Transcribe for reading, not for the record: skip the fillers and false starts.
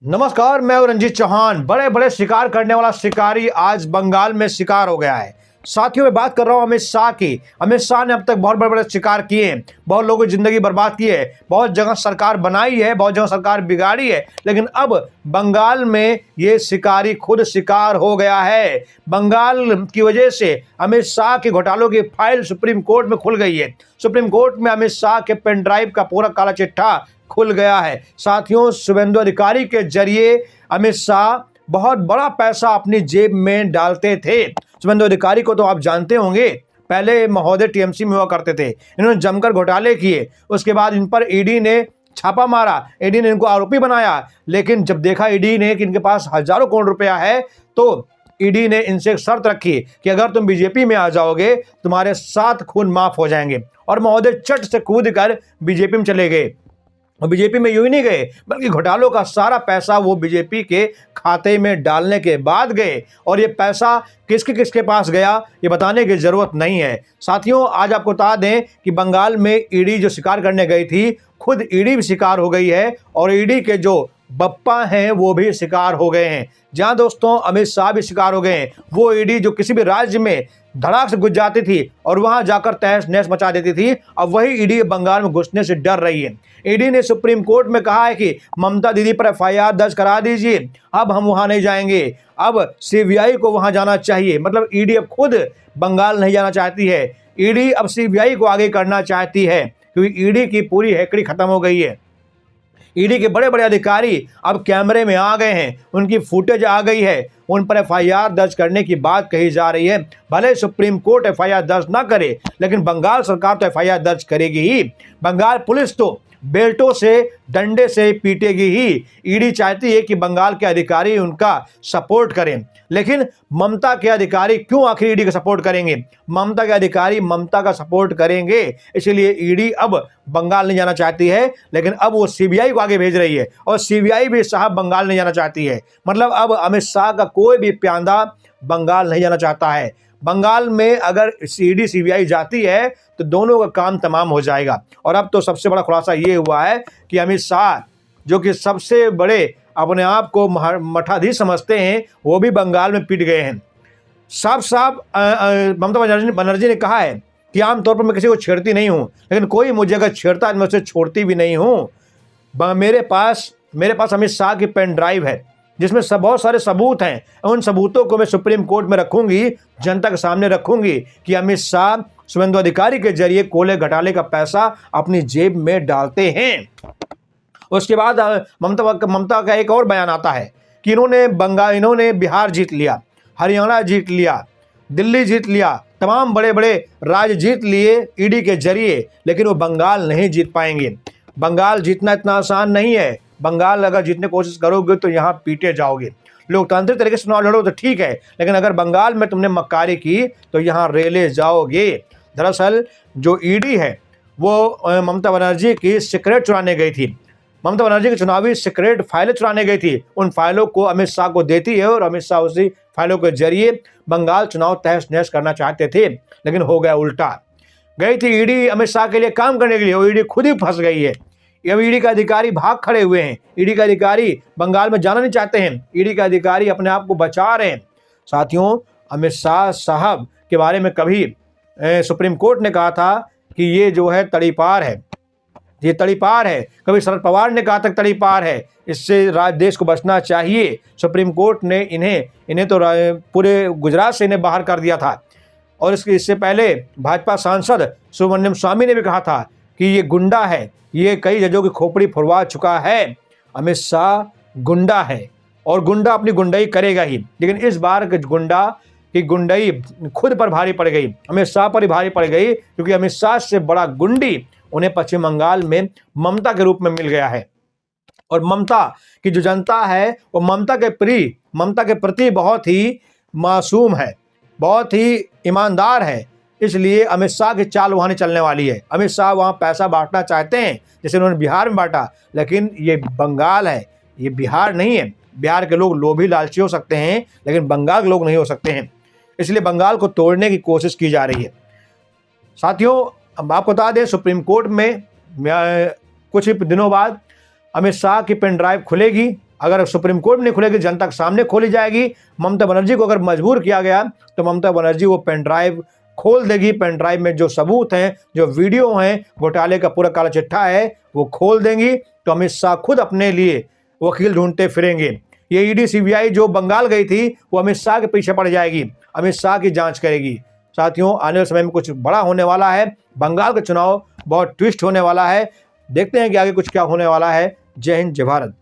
नमस्कार, मैं हूं रंजीत चौहान। बड़े बड़े शिकार करने वाला शिकारी आज बंगाल में शिकार हो गया है। साथियों, मैं बात कर रहा हूं अमित शाह की। अमित शाह ने अब तक बहुत बड़े बड़े शिकार किए हैं, बहुत लोगों की जिंदगी बर्बाद की है, बहुत जगह सरकार बनाई है, बहुत जगह सरकार बिगाड़ी है, लेकिन अब बंगाल में ये शिकारी खुद शिकार हो गया है। बंगाल की वजह से अमित शाह के घोटालों की फाइल सुप्रीम कोर्ट में खुल गई है। सुप्रीम कोर्ट में अमित शाह के पेन ड्राइव का पूरा काला चिट्ठा खुल गया है। साथियों, शुभेंदु अधिकारी के जरिए अमित शाह बहुत बड़ा पैसा अपनी जेब में डालते थे। शुभेंदु अधिकारी को तो आप जानते होंगे, पहले महोदय टीएमसी में हुआ करते थे। इन्होंने जमकर घोटाले किए, उसके बाद इन पर ईडी ने छापा मारा, ईडी ने इनको आरोपी बनाया। लेकिन जब देखा ईडी ने कि इनके पास हजारों करोड़ रुपया है, तो ईडी ने इनसे एक शर्त रखी कि अगर तुम बीजेपी में आ जाओगे, तुम्हारे 7 खून माफ हो जाएंगे। और महोदय चट से कूद कर बीजेपी में चले गए। और बीजेपी में यूं ही नहीं गए, बल्कि घोटालों का सारा पैसा वो बीजेपी के खाते में डालने के बाद गए। और ये पैसा किसके किसके पास गया, ये बताने की जरूरत नहीं है। साथियों, आज आपको बता दें कि बंगाल में ईडी जो शिकार करने गई थी, खुद ईडी भी शिकार हो गई है और ईडी के जो बप्पा हैं वो भी शिकार हो गए हैं। जहां दोस्तों अमित शाह भी शिकार हो गए हैं, वो ईडी जो किसी भी राज्य में धड़ाक से घुस जाती थी और वहां जाकर तहस नहस मचा देती थी, अब वही ईडी बंगाल में घुसने से डर रही है। ईडी ने सुप्रीम कोर्ट में कहा है कि ममता दीदी पर एफआईआर दर्ज करा दीजिए, अब हम वहां नहीं जाएंगे, अब सीबीआई को वहां जाना चाहिए। मतलब ईडी अब खुद बंगाल नहीं जाना चाहती है, ईडी अब सीबीआई को आगे करना चाहती है, क्योंकि ईडी की पूरी हैकड़ी खत्म हो गई है। ईडी के बड़े बड़े अधिकारी अब कैमरे में आ गए हैं, उनकी फुटेज आ गई है, उन पर एफआईआर दर्ज करने की बात कही जा रही है। भले सुप्रीम कोर्ट एफआईआर दर्ज ना करे, लेकिन बंगाल सरकार तो एफआईआर दर्ज करेगी ही। बंगाल पुलिस तो बेल्टों से डंडे से पीटेगी ही। ईडी चाहती है कि बंगाल के अधिकारी उनका सपोर्ट करें, लेकिन ममता के अधिकारी क्यों आखिर ईडी का सपोर्ट करेंगे? ममता के अधिकारी ममता का सपोर्ट करेंगे, इसलिए ईडी अब बंगाल नहीं जाना चाहती है, लेकिन अब वो सीबीआई को आगे भेज रही है और सीबीआई भी साहब बंगाल नहीं जाना चाहती है। मतलब अब अमित शाह का कोई भी प्यांदा बंगाल नहीं जाना चाहता है। बंगाल में अगर ईडी सीबीआई जाती है तो दोनों का काम तमाम हो जाएगा। और अब तो सबसे बड़ा खुलासा ये हुआ है कि अमित शाह, जो कि सबसे बड़े अपने आप को मठाधीश समझते हैं, वो भी बंगाल में पिट गए हैं। साफ साफ ममता बनर्जी ने कहा है कि आमतौर पर मैं किसी को छेड़ती नहीं हूँ, लेकिन कोई मुझे अगर छेड़ता है मैं उसे छोड़ती भी नहीं हूँ। मेरे पास अमित शाह की पेन ड्राइव है जिसमें बहुत सारे सबूत हैं। उन सबूतों को मैं सुप्रीम कोर्ट में रखूंगी, जनता के सामने रखूंगी कि अमित शाह शुभेंदु अधिकारी के जरिए कोले घोटाले का पैसा अपनी जेब में डालते हैं। उसके बाद ममता का एक और बयान आता है कि इन्होंने बिहार जीत लिया, हरियाणा जीत लिया, दिल्ली जीत लिया, तमाम बड़े बड़े राज्य जीत लिए ईडी के जरिए, लेकिन वो बंगाल नहीं जीत पाएंगे। बंगाल जीतना इतना आसान नहीं है। बंगाल अगर जीतने की कोशिश करोगे तो यहाँ पीटे जाओगे। लोकतांत्रिक तरीके से चुनाव लड़ो तो ठीक है, लेकिन अगर बंगाल में तुमने मक्कारी की तो यहाँ रेले जाओगे। दरअसल जो ईडी है वो ममता बनर्जी की सिक्रेट चुराने गई थी। ममता बनर्जी की चुनावी सिक्रेट फाइलें चुराने गई थी, उन फाइलों को अमित शाह को देती है और अमित शाह उसी फाइलों के जरिए बंगाल चुनाव तहस नहस करना चाहते थे, लेकिन हो गया उल्टा। गई थी ईडी अमित शाह के लिए काम करने के लिए, वो ईडी खुद ही फंस गई है। अब ईडी का अधिकारी भाग खड़े हुए हैं, ईडी का अधिकारी बंगाल में जाना नहीं चाहते हैं, ईडी का अधिकारी अपने आप को बचा रहे हैं। साथियों, अमित शाह साहब के बारे में कभी सुप्रीम कोर्ट ने कहा था कि ये जो है तड़ीपार है, ये तड़ीपार है। कभी शरद पवार ने कहा तक तड़ीपार है, इससे देश को बचना चाहिए। सुप्रीम कोर्ट ने इन्हें तो पूरे गुजरात से इन्हें बाहर कर दिया था। और इससे पहले भाजपा सांसद सुब्रमण्यम स्वामी ने भी कहा था कि ये गुंडा है, ये कई जजों की खोपड़ी फुड़वा चुका है। अमित शाह गुंडा है और गुंडा अपनी गुंडाई करेगा ही, लेकिन इस बार गुंडा की गुंडाई खुद पर भारी पड़ गई, अमित शाह पर ही भारी पड़ गई, क्योंकि अमित शाह से बड़ा गुंडी उन्हें पश्चिम बंगाल में ममता के रूप में मिल गया है। और ममता की जो जनता है वो ममता के प्रति बहुत ही मासूम है, बहुत ही ईमानदार है। इसलिए अमित शाह की चाल वहाँ नहीं चलने वाली है। अमित शाह वहाँ पैसा बांटना चाहते हैं जैसे उन्होंने बिहार में बांटा, लेकिन ये बंगाल है, ये बिहार नहीं है। बिहार के लोग लोभी लालची हो सकते हैं, लेकिन बंगाल के लोग नहीं हो सकते हैं। इसलिए बंगाल को तोड़ने की कोशिश की जा रही है। साथियों, अब आपको बता दें, सुप्रीम कोर्ट में कुछ ही दिनों बाद अमित शाह की पेन ड्राइव खुलेगी अगर सुप्रीम कोर्ट में नहीं खुलेगी, जनता के सामने खोली जाएगी। ममता बनर्जी को अगर मजबूर किया गया तो ममता बनर्जी वो पेन ड्राइव खोल देगी। पेन ड्राइव में जो सबूत हैं, जो वीडियो हैं, घोटाले का पूरा काला चिट्ठा है, वो खोल देंगी। तो अमित शाह खुद अपने लिए वकील ढूंढते फिरेंगे। ये ईडी सीबीआई जो बंगाल गई थी वो अमित शाह के पीछे पड़ जाएगी, अमित शाह की जांच करेगी। साथियों, आने वाले समय में कुछ बड़ा होने वाला है। बंगाल का चुनाव बहुत ट्विस्ट होने वाला है। देखते हैं कि आगे कुछ क्या होने वाला है। जय हिंद, जय भारत।